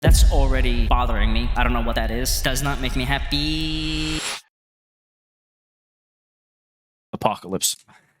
That's already bothering me. I don't know what that is. Does not make me happy. Apocalypse.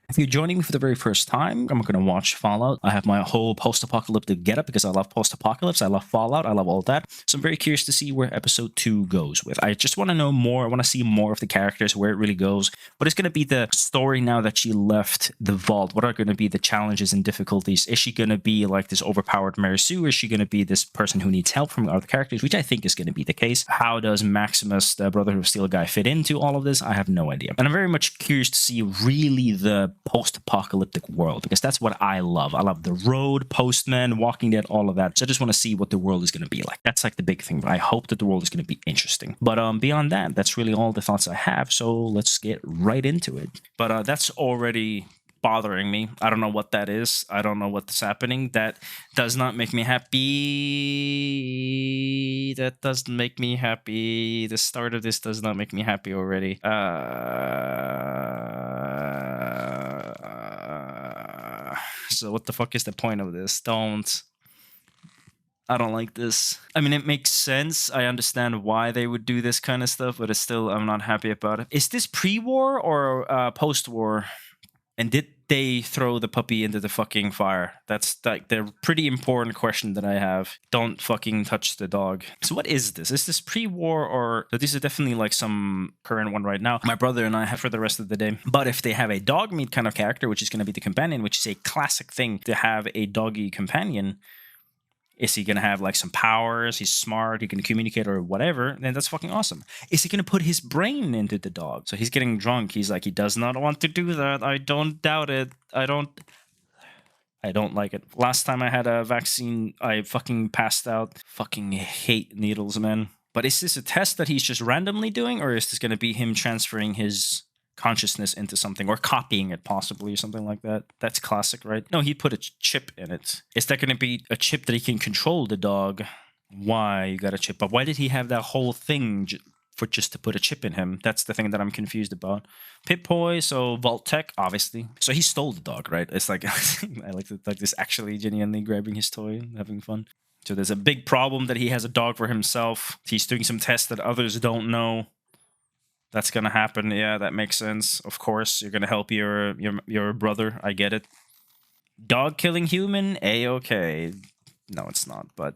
If you're joining me for the very first time, I'm going to watch Fallout. I have my whole post-apocalyptic getup because I love post-apocalypse. I love Fallout. I love all that. So I'm very curious to see where episode 2 goes with. I just want to know more. I want to see more of the characters, where it really goes. What is going to be the story now that she left the vault? What are going to be the challenges and difficulties? Is she going to be like this overpowered Mary Sue? Is she going to be this person who needs help from other characters, which I think is going to be the case? How does Maximus, the Brotherhood of Steel guy, fit into all of this? I have no idea. And I'm very much curious to see really the post-apocalyptic world, because that's what I love. I love the road, Postman, Walking Dead, all of that. So I just want to see what the world is going to be like. That's like the big thing. But I hope that the world is going to be interesting. But beyond that, that's really all the thoughts I have. So let's get right into it. But that's already bothering me. I don't know what that is. I don't know what's happening. That does not make me happy. That doesn't make me happy. The start of this does not make me happy already. So what the fuck is the point of this? I don't like this. I mean, it makes sense. I understand why they would do this kind of stuff, but it's still, I'm not happy about it. Is this pre-war or post-war? And did they throw the puppy into the fucking fire? That's like the pretty important question that I have. Don't fucking touch the dog. So what is this? Is this pre-war or... So this is definitely like some current one right now. My brother and I have for the rest of the day. But if they have a dog meat kind of character, which is going to be the companion, which is a classic thing to have a doggy companion... Is he going to have like some powers? He's smart. He can communicate or whatever. Then that's fucking awesome. Is he going to put his brain into the dog? So he's getting drunk. He's like, he does not want to do that. I don't doubt it. I don't like it. Last time I had a vaccine, I fucking passed out. Fucking hate needles, man. But is this a test that he's just randomly doing? Or is this going to be him transferring his consciousness into something or copying it possibly or something like that? That's classic, right? No, he put a chip in it. Is that going to be a chip that he can control the dog? Why you got a chip? But why did he have that whole thing for just to put a chip in him? That's the thing that I'm confused about. Pip-Boy, so Vault Tech, obviously. So he stole the dog, right? It's like, I like this actually genuinely grabbing his toy and having fun. So there's a big problem that he has a dog for himself. He's doing some tests that others don't know. That's gonna happen. Yeah, that makes sense. Of course, you're gonna help your brother. I get it. Dog killing human? A-okay. No, it's not, but...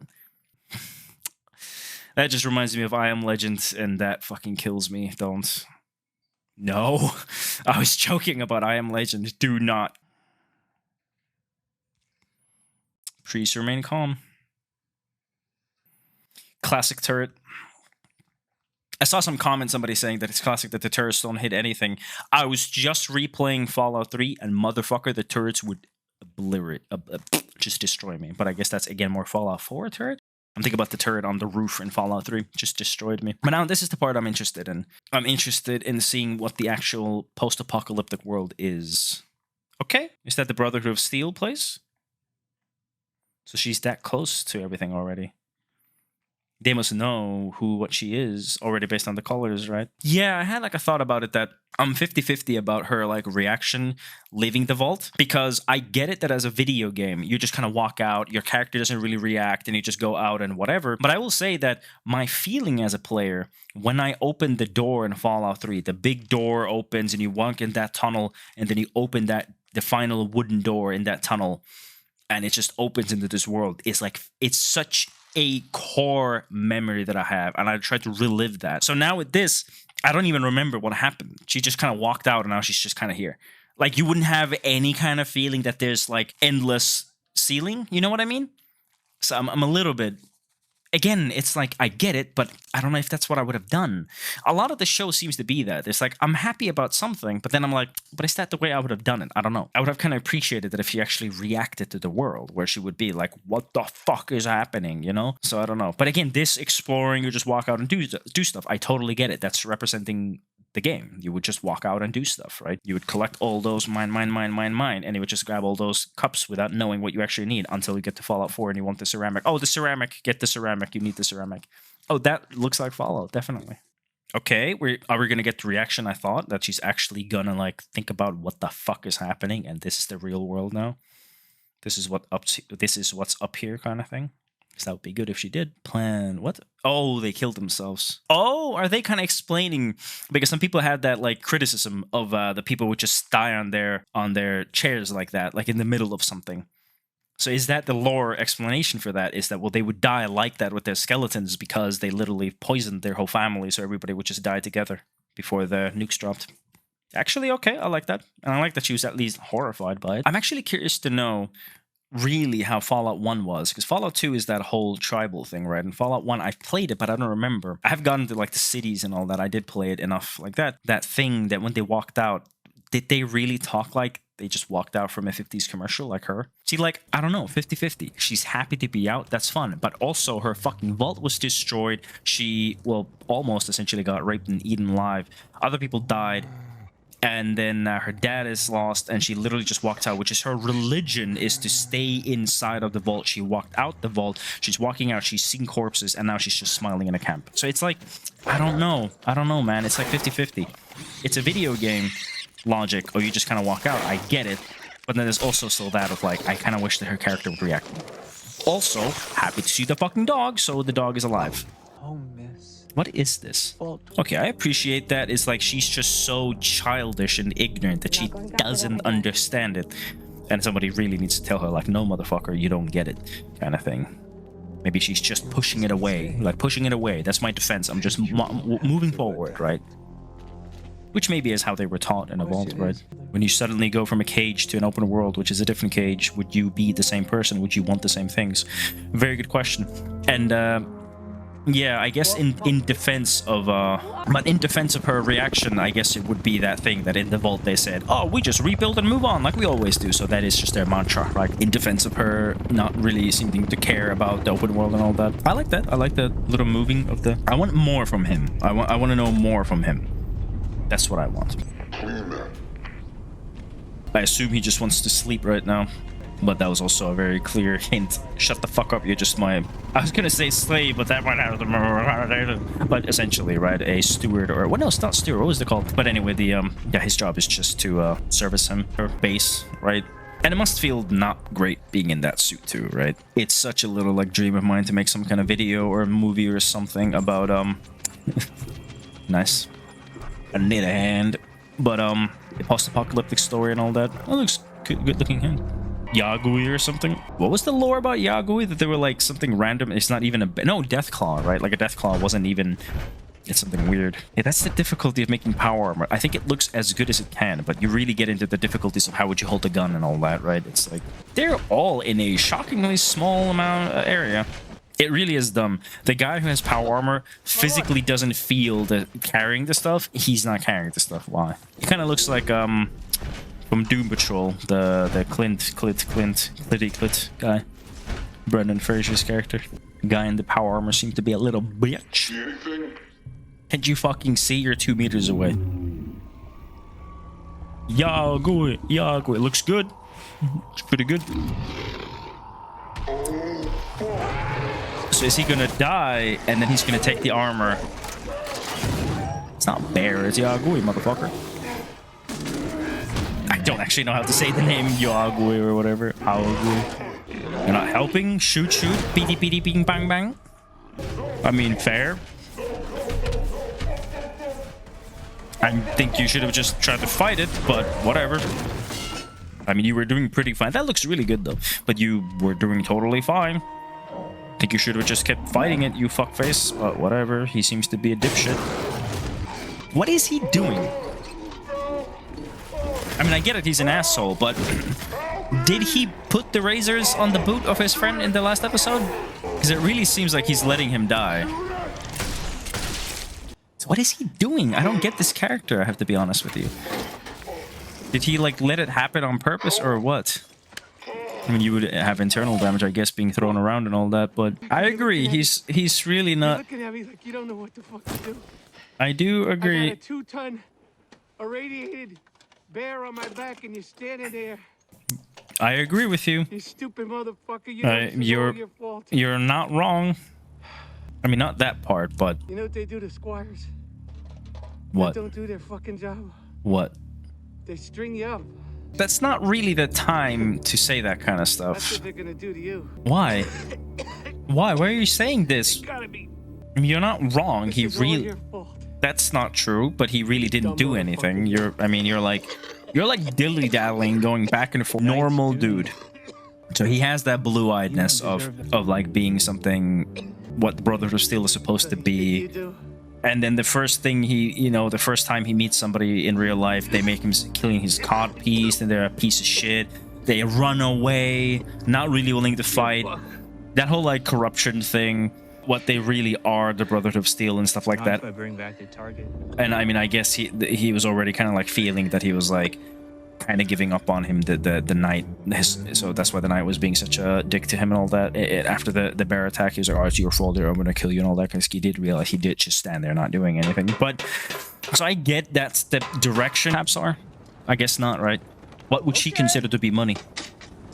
That just reminds me of I Am Legend, and that fucking kills me. Don't. No. I was joking about I Am Legend. Do not. Please remain calm. Classic turret. I saw some comments, somebody saying that it's classic that the turrets don't hit anything. I was just replaying Fallout 3, and motherfucker, the turrets would obliterate, just destroy me. But I guess that's, again, more Fallout 4 turret. I'm thinking about the turret on the roof in Fallout 3. Just destroyed me. But now this is the part I'm interested in. I'm interested in seeing what the actual post-apocalyptic world is. Okay. Is that the Brotherhood of Steel place? So she's that close to everything already. They must know what she is already based on the colors, right? Yeah, I had like a thought about it that I'm 50-50 about her like reaction leaving the vault, because I get it that as a video game, you just kind of walk out, your character doesn't really react, and you just go out and whatever. But I will say that my feeling as a player, when I opened the door in Fallout 3, the big door opens and you walk in that tunnel, and then you open the final wooden door in that tunnel, and it just opens into this world. It's like, it's such a core memory that I have, and I try to relive that. So now with this, I don't even remember what happened. She just kind of walked out, and now she's just kind of here. Like, you wouldn't have any kind of feeling that there's like endless ceiling. You know what I mean? So I'm a little bit... Again, it's like, I get it, but I don't know if that's what I would have done. A lot of the show seems to be that. It's like, I'm happy about something, but then I'm like, but is that the way I would have done it? I don't know. I would have kind of appreciated that if she actually reacted to the world, where she would be like, what the fuck is happening, you know? So I don't know. But again, this exploring, you just walk out and do stuff. I totally get it. That's representing the game. You would just walk out and do stuff, right? You would collect all those mine, and you would just grab all those cups without knowing what you actually need until you get to Fallout 4 and you want the ceramic. Oh, the ceramic. Get the ceramic. You need the ceramic. Oh, that looks like Fallout, definitely. Okay, are we gonna get the reaction I thought, that she's actually gonna like think about what the fuck is happening and this is the real world now? This is what's up here kind of thing. Because that would be good if she did. Plan what? Oh, they killed themselves. Oh, are they kind of explaining? Because some people had that like criticism of the people would just die on their chairs like that, like in the middle of something. So is that the lore explanation for that? Is that, well, they would die like that with their skeletons because they literally poisoned their whole family, so everybody would just die together before the nukes dropped. Actually, okay, I like that. And I like that she was at least horrified by it. I'm actually curious to know really how Fallout 1 was, because Fallout 2 is that whole tribal thing, right? And Fallout 1, I've played it, but I don't remember. I have gotten to like the cities and all that. I did play it enough. Like that thing that when they walked out, did they really talk like they just walked out from a 50s commercial like her? See, like, I don't know, 50-50. She's happy to be out, that's fun. But also her fucking vault was destroyed. She, well, almost essentially got raped and eaten alive. Other people died. And then her dad is lost, and she literally just walked out, which is her religion, is to stay inside of the vault. She walked out the vault, she's walking out, she's seen corpses, and now she's just smiling in a camp. So it's like, I don't know, man. It's like 50-50. It's a video game logic, or you just kind of walk out. I get it. But then there's also still that of like, I kind of wish that her character would react. Also, happy to see the fucking dog, so the dog is alive. Oh, miss. What is this? Okay, I appreciate that. It's like she's just so childish and ignorant that she doesn't understand it. And somebody really needs to tell her, like, no, motherfucker, you don't get it, kind of thing. Maybe she's just pushing it away. Like, pushing it away. That's my defense. I'm just moving forward, right? Which maybe is how they were taught in a vault, right? When you suddenly go from a cage to an open world, which is a different cage, would you be the same person? Would you want the same things? Very good question. And, yeah, I guess in defense of but in defense of her reaction, I guess it would be that thing that in the vault they said, oh, we just rebuild and move on like we always do. So that is just their mantra, right? In defense of her not really seeming to care about the open world and all that. I like that. I like the little moving of the... I want more from him. I want to know more from him. That's what I want. I assume he just wants to sleep right now. But that was also a very clear hint. Shut the fuck up, you're just my... I was gonna say slave, but that went out of the... But essentially, right, a steward or... Well, no, it's not steward, what was it called? But anyway, the, yeah, his job is just to, service him, or base, right? And it must feel not great being in that suit too, right? It's such a little, like, dream of mine to make some kind of video or movie or something about, Nice. I need a hand. But, a post-apocalyptic story and all that. That looks good looking hand. Yagui or something. What was the lore about Yagui? That they were like something random. It's not even a... No, Deathclaw, right? Like a Deathclaw wasn't even... It's something weird. Yeah, that's the difficulty of making power armor. I think it looks as good as it can, but you really get into the difficulties of how would you hold a gun and all that, right? It's like... They're all in a shockingly small amount area. It really is dumb. The guy who has power armor physically doesn't feel the carrying the stuff. He's not carrying the stuff. Why? He kind of looks like, from Doom Patrol, the Clint guy. Brendan Fraser's character. The guy in the power armor seemed to be a little bitch. Can't you fucking see? You're 2 meters away. Yagui. Looks good. Looks pretty good. So is he gonna die and then he's gonna take the armor? It's not Bear, it's Yagui, motherfucker. I don't actually know how to say the name Yagui or whatever. Yagui. You're not helping? Shoot. Pity, bing, bang, bang. I mean, fair. I think you should have just tried to fight it, but whatever. I mean, you were doing pretty fine. That looks really good, though. But you were doing totally fine. I think you should have just kept fighting it, you fuckface. But whatever. He seems to be a dipshit. What is he doing? I mean, I get it, he's an asshole, but did he put the razors on the boot of his friend in the last episode? Because it really seems like he's letting him die. So what is he doing? I don't get this character, I have to be honest with you. Did he, like, let it happen on purpose or what? I mean, you would have internal damage, I guess, being thrown around and all that, but I agree, he's really not... Looking at me like you don't know what the fuck to do. I do agree. I got a 2-ton irradiated bear on my back and you're standing there. I agree with you. You stupid motherfucker. You know it's all your fault. You're not wrong. I mean, not that part, but... You know what they do to squires? What? They don't do their fucking job. What? They string you up. That's not really the time to say that kind of stuff. That's what they're gonna do to you. Why? Why? Why are you saying this? Gotta be. You're not wrong. He It's all really. your fault. That's not true. But he really didn't Dumb do anything. motherfucker. You're like dilly dallying, going back and forth. Normal dude. So he has that blue-eyedness of like being something what the Brotherhood of Steel is supposed to You be. do? And then the first thing the first time he meets somebody in real life, they make him killing his cod piece, and they're a piece of shit. They run away, not really willing to fight. That whole like corruption thing, what they really are, the Brotherhood of Steel and stuff like that. If I bring back the target. And I mean, I guess he was already kind of like feeling that he was like kind of giving up on him the night. So that's why the knight was being such a dick to him and all that. After the bear attack, he was like, "Oh, it's your fault. I'm gonna kill you," and all that. Because he did realize he did just stand there not doing anything. But so I get that's the direction perhaps are. I guess not, right? What would she consider to be money?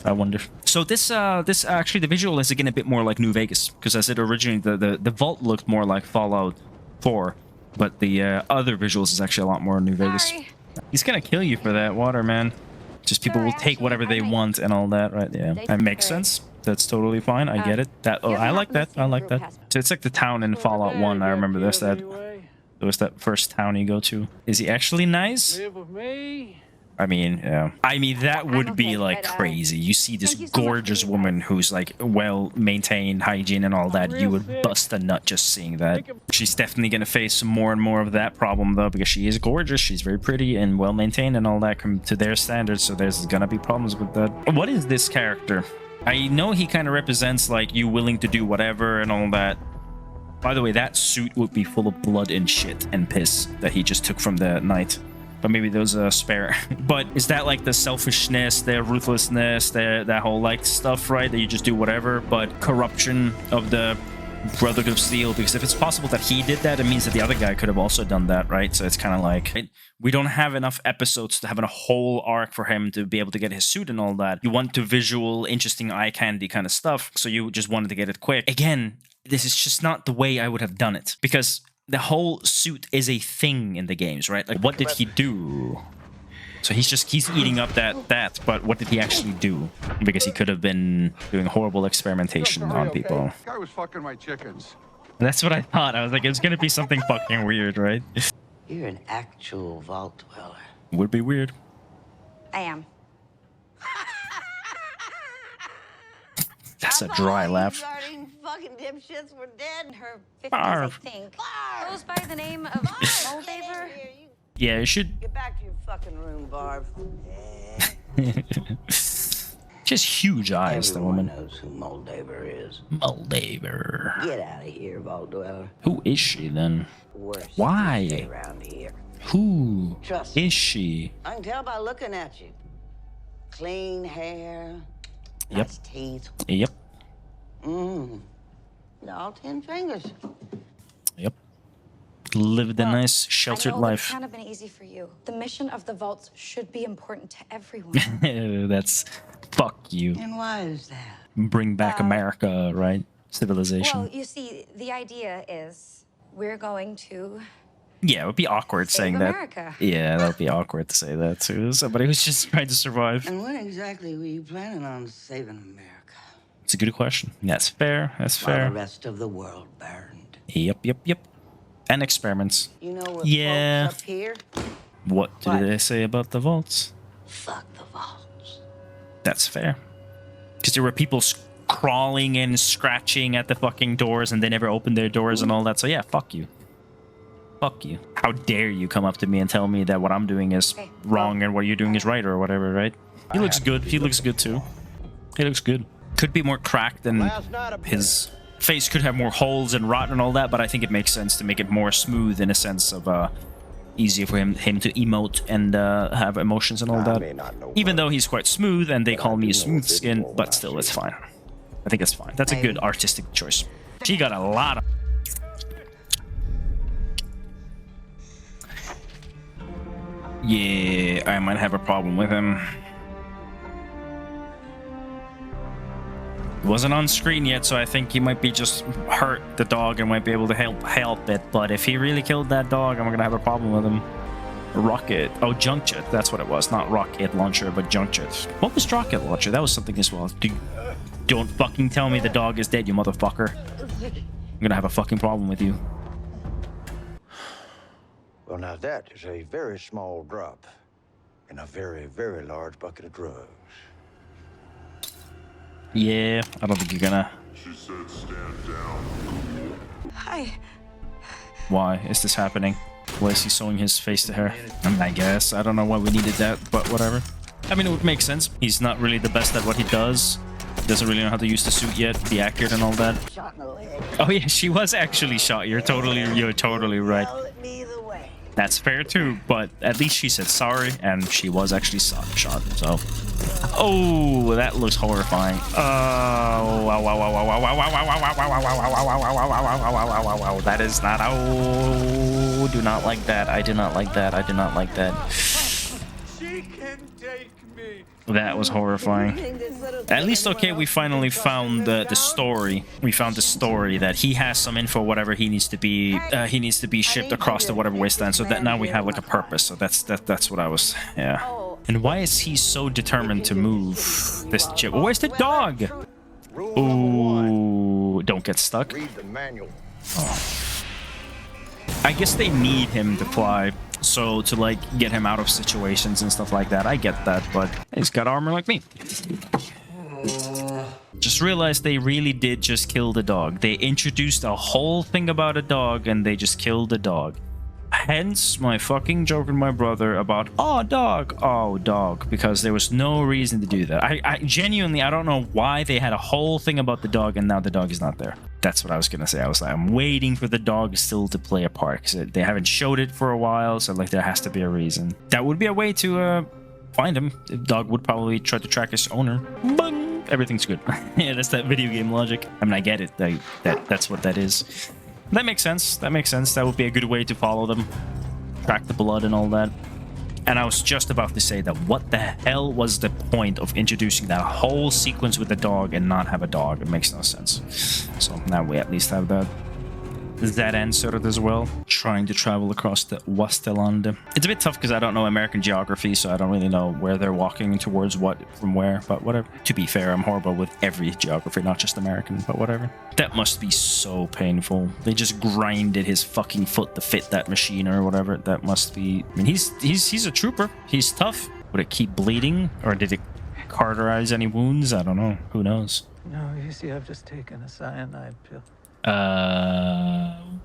I wonder. So this actually the visual is again a bit more like New Vegas, because as it originally the vault looked more like Fallout 4, but the other visuals is actually a lot more New Vegas. Sorry. He's gonna kill you for that water, man. Just people will take whatever they want and all that, right? Yeah, that makes sense. That's totally fine. I get it. I like that. I like that. So it's like the town in Fallout 1. I remember this. There was that first town you go to. Is he actually nice? Live with me. I mean, yeah. I mean, that would okay, be like but, crazy. You see this thank you so much for gorgeous the woman who's like well maintained, hygiene and all that. You would bust a nut just seeing that. She's definitely gonna face more and more of that problem though, because she is gorgeous. She's very pretty and well maintained and all that to their standards. So there's gonna be problems with that. What is this character? I know he kind of represents like you willing to do whatever and all that. By the way, that suit would be full of blood and shit and piss that he just took from the knight. But maybe those are spare. But is that like the selfishness, the ruthlessness, that whole like stuff, right? That you just do whatever, but corruption of the Brotherhood of Steel? Because if it's possible that he did that, it means that the other guy could have also done that, right? So it's kind of like, right? We don't have enough episodes to have a whole arc for him to be able to get his suit and all that. You want to visual, interesting eye candy kind of stuff. So you just wanted to get it quick. Again, this is just not the way I would have done it, because the whole suit is a thing in the games, right? Like, what did he do? So he's eating up that, but what did he actually do? Because he could have been doing horrible experimentation on people. Guy was fucking my chickens. That's what I thought. I was like, it's gonna be something fucking weird, right? You're an actual vault dweller. Would be weird. I am. That's a dry laugh. Fucking dipshits were dead. Her 50s, Barf. I think. Goes by the name of Moldaver. Yeah, you should. Get back to your fucking room, Barb. Just huge eyes, the Everyone woman. knows who Moldaver is. Moldaver. Get out of here, vault dweller. Who is she then? Worse. Why? Stay around here. Who Trust me. is she? I can tell by looking at you. Clean hair. Yep. Nice teeth. Yep. All 10 fingers. Yep. Lived a nice, sheltered I know life. It's kind of been easy for you. The mission of the vaults should be important to everyone. That's fuck you. And why is that? Bring back America, right? Civilization. Well, you see, the idea is we're going to Yeah, it would be awkward save saying America. that. Yeah, that would be awkward to say that to somebody who's just trying to survive. And when exactly were you planning on saving America? It's a good question. That's fair. That's While the fair. rest of the world burned. Yep. And experiments. You know what Yeah. folks up here? What did What? they say about the vaults? Fuck the vaults. That's fair. Because there were people crawling and scratching at the fucking doors, and they never opened their doors and all that. So yeah, fuck you. Fuck you. How dare you come up to me and tell me that what I'm doing is Okay. wrong and what you're doing is right or whatever, right? He looks good. He looks good too. He looks good. Could be more cracked and his face could have more holes and rot and all that, but I think it makes sense to make it more smooth in a sense of easier for him to emote and have emotions and all that. Even though he's quite smooth and they call me smooth skin, but still it's fine. I think it's fine. That's a good artistic choice. She got a lot of... Yeah, I might have a problem with him. It wasn't on screen yet, so I think he might be just hurt the dog and might be able to help it. But if he really killed that dog, I'm gonna have a problem with him. Rocket. Oh, junk jet. That's what it was. Not rocket launcher, but junk jet. What was rocket launcher? That was something as well. Don't fucking tell me the dog is dead, you motherfucker. I'm gonna have a fucking problem with you. Well, now that is a very small drop in a very, very large bucket of drugs. Yeah, I don't think you're gonna. She said stand down. Hi. Why is this happening? Why is he showing his face to her? I guess. I don't know why we needed that, but whatever. I mean, it would make sense. He's not really the best at what he does. He doesn't really know how to use the suit yet, be accurate and all that. Shot in the leg. Oh yeah, she was actually shot. You're totally right. Well, me the way. That's fair too, but at least she said sorry, and she was actually shot. So, oh, that looks horrifying. Oh, wow, that is not. Oh, do not like that. I do not like that. I do not like that. She can take me. That was horrifying. At least, okay, we finally found the story. We found the story that he has some info, whatever he needs to be shipped across to whatever wasteland. So that now we have like a purpose. So that's what I was. Yeah. And why is he so determined to move this chip? Where's the dog? Ooh, don't get stuck. Read the manual. Oh. I guess they need him to fly. So to like get him out of situations and stuff like that, I get that, but he's got armor like me. Just realized they really did just kill the dog. They introduced a whole thing about a dog and they just killed the dog. Hence my fucking joke with my brother about, oh dog, because there was no reason to do that. I genuinely, I don't know why they had a whole thing about the dog and now the dog is not there. That's what I was gonna say. I was like, I'm waiting for the dog still to play a part because they haven't showed it for a while, so like there has to be a reason. That would be a way to find him. The dog would probably try to track his owner. Bung! Everything's good. Yeah, that's that video game logic. I mean, I get it. That's what that is. That makes sense. That makes sense. That would be a good way to follow them, track the blood and all that. And I was just about to say that what the hell was the point of introducing that whole sequence with the dog and not have a dog? It makes no sense. So now we at least have that answered as well. Trying to travel across the Wasteland. It's a bit tough because I don't know American geography, so I don't really know where they're walking towards what from where, but whatever. To be fair, I'm horrible with every geography, not just American, but whatever. That must be so painful. They just grinded his fucking foot to fit that machine or whatever. That must be... I mean, he's a trooper. He's tough. Would it keep bleeding? Or did it cauterize any wounds? I don't know. Who knows? No, you see, I've just taken a cyanide pill.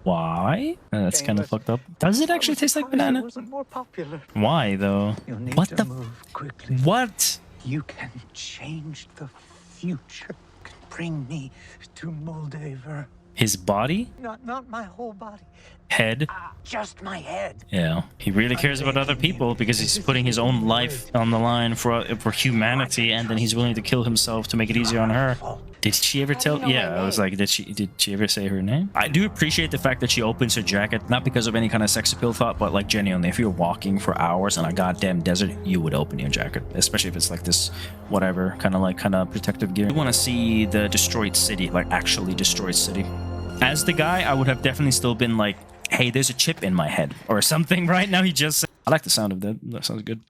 Why? That's kind of fucked up. Does it actually taste like banana? It wasn't more popular. Why though? You'll need What to the? move quickly. What? You can change the future. You can bring me to Moldaver. His body? Not my whole body. Head? Just my head. Yeah. He really cares about other people because he's putting his own life on the line for humanity, and then he's willing to kill himself to make it easier on her. Did she ever tell? Yeah, I was like, did she ever say her name? I do appreciate the fact that she opens her jacket, not because of any kind of sex appeal thought, but like genuinely, if you're walking for hours in a goddamn desert, you would open your jacket, especially if it's like this, whatever, kind of protective gear. I want to see the destroyed city, like actually destroyed city. As the guy, I would have definitely still been like, hey, there's a chip in my head or something. Right now, he just said, I like the sound of that. That sounds good.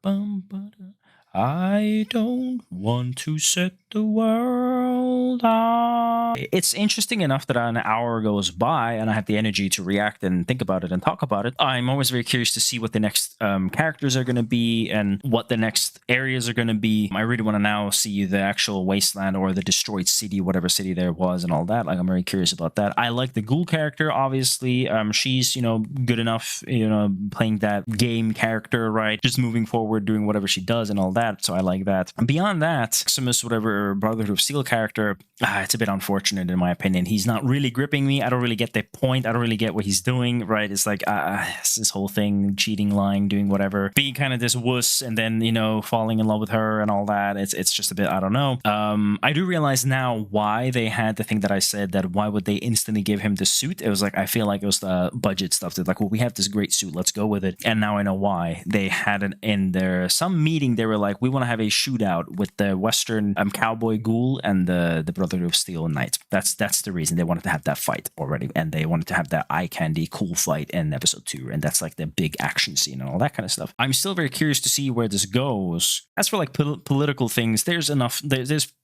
I don't want to set the world on. It's interesting enough that an hour goes by and I have the energy to react and think about it and talk about it. I'm always very curious to see what the next characters are going to be and what the next areas are going to be. I really want to now see the actual wasteland or the destroyed city, whatever city there was and all that. Like, I'm very curious about that. I like the ghoul character, obviously. She's, good enough, playing that game character, right? Just moving forward, doing whatever she does and all that. So I like that. Beyond that, Maximus, whatever Brotherhood of Steel character, it's a bit unfortunate in my opinion. He's not really gripping me. I don't really get the point. I don't really get what he's doing, right? It's like it's this whole thing, cheating, lying, doing whatever, being kind of this wuss, and then falling in love with her and all that. It's just a bit, I don't know. I do realize now why they had the thing that I said, that why would they instantly give him the suit? It was like, I feel like it was the budget stuff. They're like, well, we have this great suit, let's go with it. And now I know why. They had it in their some meeting. They were like, we want to have a shootout with the Western cowboy ghoul and the Brotherhood of Steel knight. night. That's the reason they wanted to have that fight already, and they wanted to have that eye candy cool fight in episode 2, and that's like the big action scene and all that kind of stuff. I'm still very curious to see where this goes. As for like political things, there's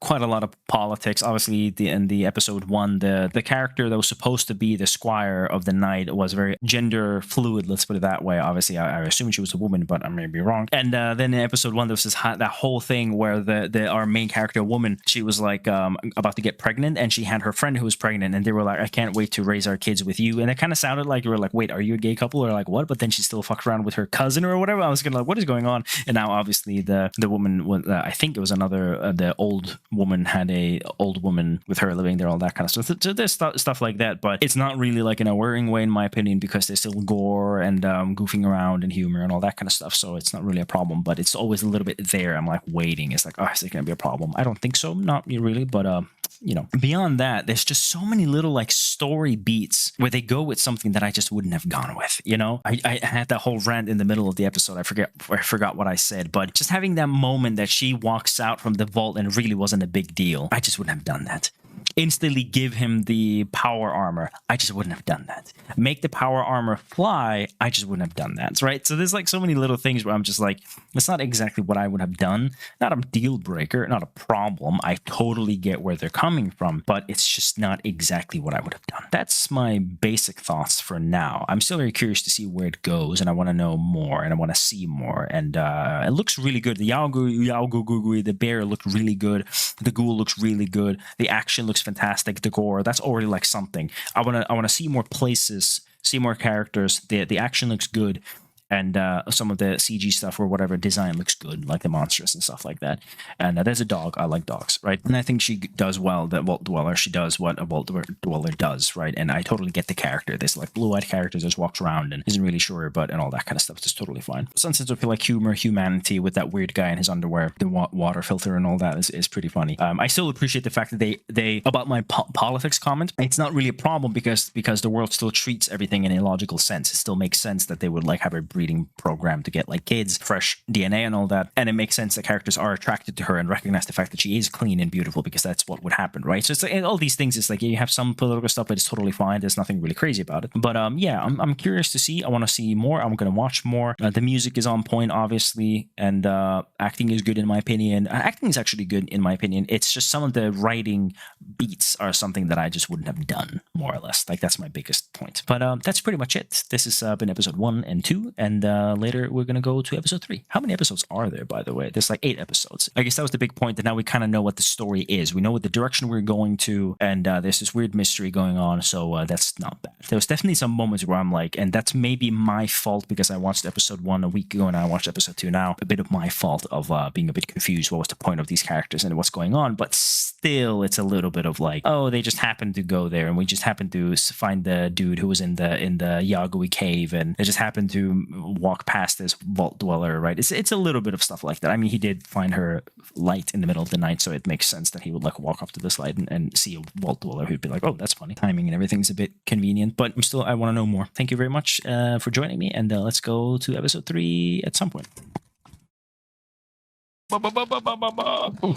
quite a lot of politics. Obviously, in the episode 1, the character that was supposed to be the squire of the night was very gender fluid, let's put it that way. Obviously, I assume she was a woman, but I may be wrong. And then in episode 1, there was that whole thing where our main character, woman, she was like about to get pregnant, and she had her friend who was pregnant, and they were like, I can't wait to raise our kids with you. And it kind of sounded like you were like, wait, are you a gay couple, or like what? But then she still fucked around with her cousin or whatever. I was gonna like, what is going on? And now obviously the woman was, I think it was another, the old woman had a old woman with her living there, all that kind of stuff. So there's stuff like that, but it's not really like in a worrying way in my opinion, because there's still gore and goofing around and humor and all that kind of stuff. So it's not really a problem, but it's always a little bit there. I'm like waiting. It's like, oh, is it going to be a problem? I don't think so. Not really, but you know, beyond that, there's just so many little like story beats where they go with something that I just wouldn't have gone with. You know, I had that whole rant in the middle of the episode. I forgot what I said, but just having that moment that she walks out from the vault and it really wasn't a big deal. I just wouldn't have done that. Instantly give him the power armor. I just wouldn't have done that. Make the power armor fly. I just wouldn't have done that. Right. So there's like so many little things where I'm just like, it's not exactly what I would have done. Not a deal breaker, not a problem. I totally get where they're coming from, but it's just not exactly what I would have done. That's my basic thoughts for now. I'm still very curious to see where it goes, and I want to know more and I want to see more. And it looks really good. The Yaogugui, the bear looked really good. The ghoul looks really good. The action looks fantastic. The gore, that's already like something. I want to see more places, see more characters. The action looks good, and some of the CG stuff or whatever design looks good, like the monsters and stuff like that. And there's a dog. I like dogs, right? And I think she does well. That Vault Dweller, she does what a Vault Dweller does, right? And I totally get the character. This like blue-eyed character just walks around and isn't really sure, but and all that kind of stuff is totally fine. Some sense of like humor, humanity with that weird guy in his underwear, the water filter and all that is pretty funny. I still appreciate the fact that they about my politics comment. It's not really a problem because the world still treats everything in a logical sense. It still makes sense that they would like have a breeding program to get like kids, fresh DNA and all that, and it makes sense that characters are attracted to her and recognize the fact that she is clean and beautiful, because that's what would happen, right? So it's like all these things. It's like you have some political stuff, but it's totally fine. There's nothing really crazy about it. But yeah, I'm curious to see. I want to see more. I'm going to watch more. The music is on point, obviously, and acting is good in my opinion. Acting is actually good in my opinion. It's just some of the writing beats are something that I just wouldn't have done, more or less. Like that's my biggest point. But that's pretty much it. This has been episode 1 and 2, and later we're going to go to episode 3. How many episodes are there, by the way? There's like 8 episodes. I guess that was the big point, that now we kind of know what the story is. We know what the direction we're going to, and there's this weird mystery going on, so that's not bad. There was definitely some moments where I'm like, and that's maybe my fault because I watched episode 1 a week ago and I watched episode 2 now. A bit of my fault of being a bit confused. What was the point of these characters and what's going on? But still, it's a little bit of like, oh, they just happened to go there and we just happened to find the dude who was in the Yagui cave, and they just happened to walk past this Vault Dweller, right? It's a little bit of stuff like that. I mean, he did find her light in the middle of the night, so it makes sense that he would like walk up to this light and see a Vault Dweller who'd be like, oh, that's funny. Timing and everything's a bit convenient, but I want to know more. Thank you very much for joining me, and let's go to episode 3 at some point.